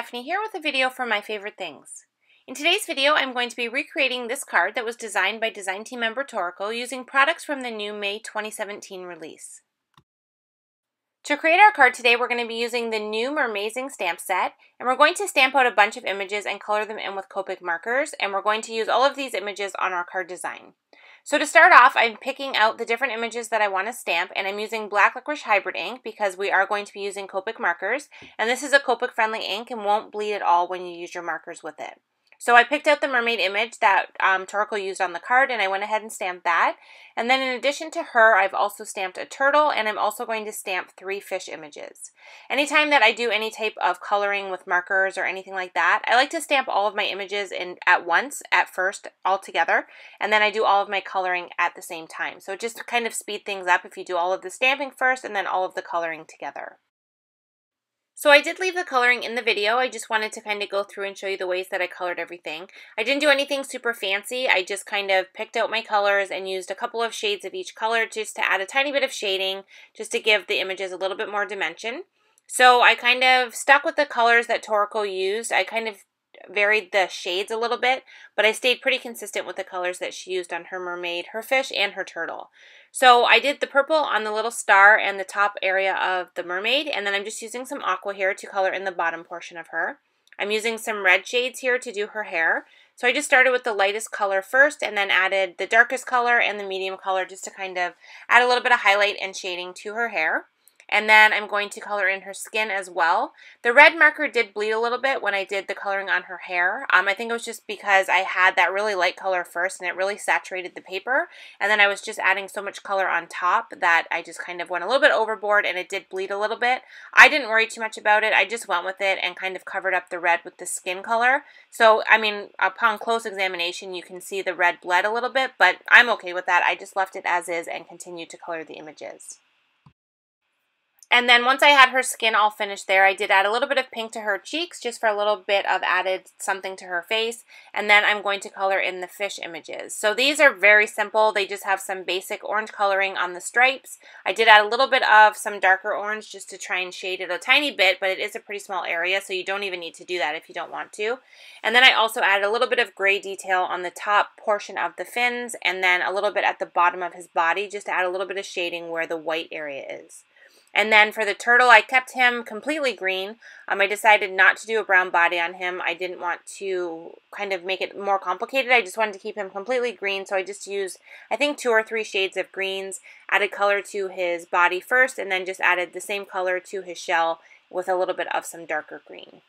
Stephanie here with a video for my favorite things. In today's video, I'm going to be recreating this card that was designed by design team member Torico using products from the new May 2017 release. To create our card today, we're going to be using the new Mermaid stamp set, and we're going to stamp out a bunch of images and color them in with Copic markers, and we're going to use all of these images on our card design. So to start off, I'm picking out the different images that I want to stamp, and I'm using black licorice hybrid ink because we are going to be using Copic markers, and this is a Copic friendly ink and won't bleed at all when you use your markers with it. So I picked out the mermaid image that Torico used on the card, and I went ahead and stamped that. And then in addition to her, I've also stamped a turtle, and I'm also going to stamp 3 fish images. Anytime that I do any type of coloring with markers or anything like that, I like to stamp all of my images at once, at first, all together, and then I do all of my coloring at the same time. So it just kind of speed things up if you do all of the stamping first and then all of the coloring together. So I did leave the coloring in the video. I just wanted to kind of go through and show you the ways that I colored everything. I didn't do anything super fancy. I just kind of picked out my colors and used a couple of shades of each color just to add a tiny bit of shading, just to give the images a little bit more dimension. So I kind of stuck with the colors that Torico used. I kind of varied the shades a little bit, but I stayed pretty consistent with the colors that she used on her mermaid, her fish, and her turtle. So I did the purple on the little star and the top area of the mermaid, and then I'm just using some aqua here to color in the bottom portion of her. I'm using some red shades here to do her hair. So I just started with the lightest color first and then added the darkest color and the medium color just to kind of add a little bit of highlight and shading to her hair. And then I'm going to color in her skin as well. The red marker did bleed a little bit when I did the coloring on her hair. I think it was just because I had that really light color first and it really saturated the paper. And then I was just adding so much color on top that I just kind of went a little bit overboard and it did bleed a little bit. I didn't worry too much about it. I just went with it and kind of covered up the red with the skin color. So, I mean, upon close examination, you can see the red bled a little bit, but I'm okay with that. I just left it as is and continued to color the images. And then once I had her skin all finished there, I did add a little bit of pink to her cheeks just for a little bit of added something to her face. And then I'm going to color in the fish images. So these are very simple. They just have some basic orange coloring on the stripes. I did add a little bit of some darker orange just to try and shade it a tiny bit, but it is a pretty small area, so you don't even need to do that if you don't want to. And then I also added a little bit of gray detail on the top portion of the fins and then a little bit at the bottom of his body just to add a little bit of shading where the white area is. And then for the turtle, I kept him completely green. I decided not to do a brown body on him. I didn't want to kind of make it more complicated. I just wanted to keep him completely green. So I just used, I think, 2 or 3 shades of greens, added color to his body first, and then just added the same color to his shell with a little bit of some darker green.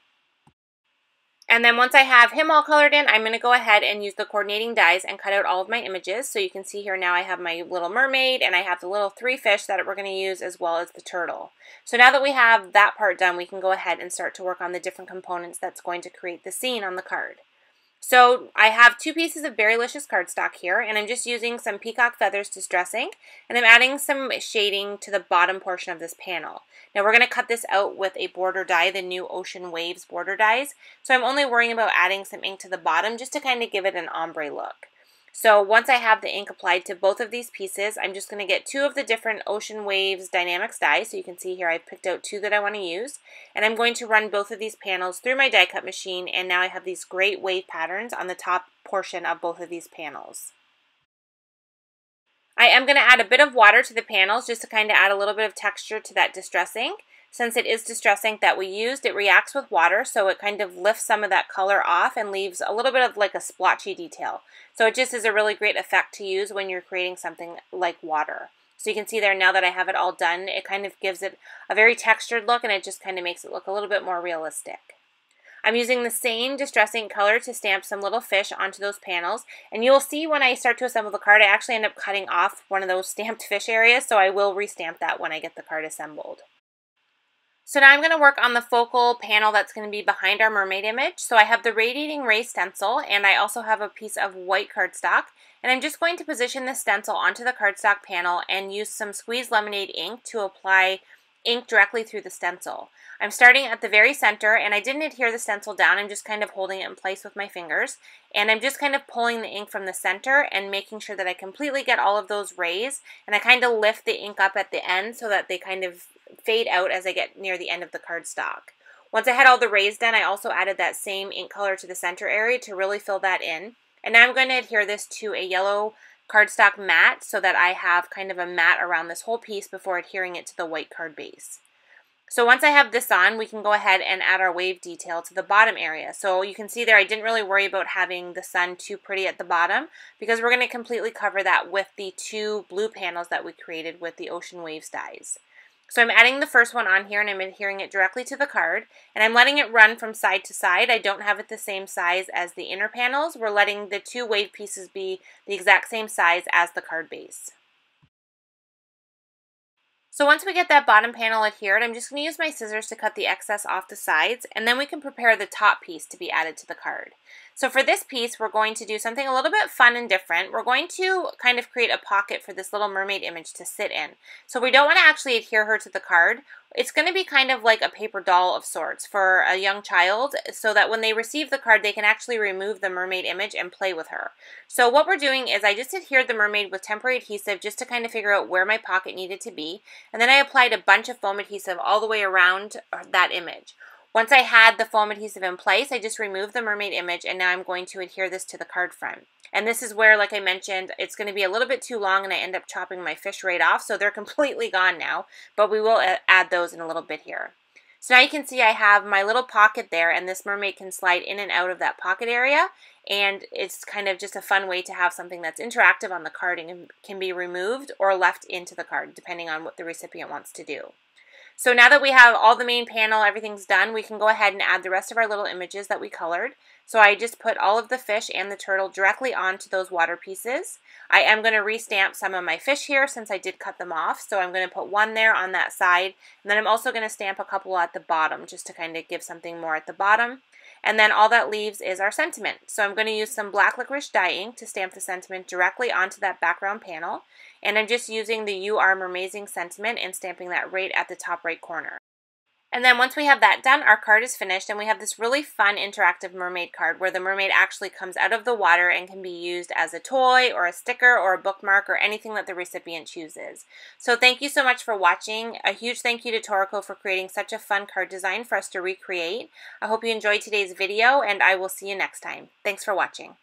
And then once I have him all colored in, I'm going to go ahead and use the coordinating dies and cut out all of my images. So you can see here now I have my little mermaid and I have the little 3 fish that we're going to use as well as the turtle. So now that we have that part done, we can go ahead and start to work on the different components that's going to create the scene on the card. So I have 2 pieces of Berrylicious cardstock here, and I'm just using some peacock feathers distressing, and I'm adding some shading to the bottom portion of this panel. Now we're going to cut this out with a border die, the new Ocean Waves border dies, so I'm only worrying about adding some ink to the bottom just to kind of give it an ombre look. So once I have the ink applied to both of these pieces, I'm just going to get 2 of the different Ocean Waves Dynamics dies. So you can see here I've picked out 2 that I want to use. And I'm going to run both of these panels through my die cut machine. And now I have these great wave patterns on the top portion of both of these panels. I am going to add a bit of water to the panels just to kind of add a little bit of texture to that distress ink. Since it is distress ink that we used, it reacts with water, so it kind of lifts some of that color off and leaves a little bit of like a splotchy detail. So it just is a really great effect to use when you're creating something like water. So you can see there now that I have it all done, it kind of gives it a very textured look and it just kind of makes it look a little bit more realistic. I'm using the same distress ink color to stamp some little fish onto those panels, and you'll see when I start to assemble the card, I actually end up cutting off one of those stamped fish areas, so I will restamp that when I get the card assembled. So now I'm going to work on the focal panel that's going to be behind our mermaid image. So I have the Radiating Ray stencil, and I also have a piece of white cardstock. And I'm just going to position the stencil onto the cardstock panel and use some squeezed lemonade ink to apply ink directly through the stencil. I'm starting at the very center, and I didn't adhere the stencil down. I'm just kind of holding it in place with my fingers. And I'm just kind of pulling the ink from the center and making sure that I completely get all of those rays. And I kind of lift the ink up at the end so that they kind of fade out as I get near the end of the cardstock. Once I had all the rays done, I also added that same ink color to the center area to really fill that in. And now I'm going to adhere this to a yellow cardstock mat so that I have kind of a mat around this whole piece before adhering it to the white card base. So once I have this on, we can go ahead and add our wave detail to the bottom area. So you can see there I didn't really worry about having the sun too pretty at the bottom because we're going to completely cover that with the 2 blue panels that we created with the Ocean Waves dies. So I'm adding the first one on here and I'm adhering it directly to the card, and I'm letting it run from side to side. I don't have it the same size as the inner panels. We're letting the 2 wave pieces be the exact same size as the card base. So once we get that bottom panel adhered, I'm just going to use my scissors to cut the excess off the sides, and then we can prepare the top piece to be added to the card. So for this piece, we're going to do something a little bit fun and different. We're going to kind of create a pocket for this little mermaid image to sit in. So we don't want to actually adhere her to the card. It's going to be kind of like a paper doll of sorts for a young child so that when they receive the card, they can actually remove the mermaid image and play with her. So what we're doing is I just adhered the mermaid with temporary adhesive just to kind of figure out where my pocket needed to be. And then I applied a bunch of foam adhesive all the way around that image. Once I had the foam adhesive in place, I just removed the mermaid image, and now I'm going to adhere this to the card front. And this is where, like I mentioned, it's going to be a little bit too long and I end up chopping my fish right off, so they're completely gone now, but we will add those in a little bit here. So now you can see I have my little pocket there, and this mermaid can slide in and out of that pocket area, and it's kind of just a fun way to have something that's interactive on the card and can be removed or left into the card, depending on what the recipient wants to do. So now that we have all the main panel, everything's done, we can go ahead and add the rest of our little images that we colored. So I just put all of the fish and the turtle directly onto those water pieces. I am going to restamp some of my fish here since I did cut them off. So I'm going to put one there on that side, and then I'm also going to stamp a couple at the bottom just to kind of give something more at the bottom. And then all that leaves is our sentiment. So I'm going to use some black licorice dye ink to stamp the sentiment directly onto that background panel. And I'm just using the "You Are Mermazing" sentiment and stamping that right at the top right corner. And then once we have that done, our card is finished, and we have this really fun interactive mermaid card where the mermaid actually comes out of the water and can be used as a toy or a sticker or a bookmark or anything that the recipient chooses. So thank you so much for watching. A huge thank you to Torico for creating such a fun card design for us to recreate. I hope you enjoyed today's video, and I will see you next time. Thanks for watching.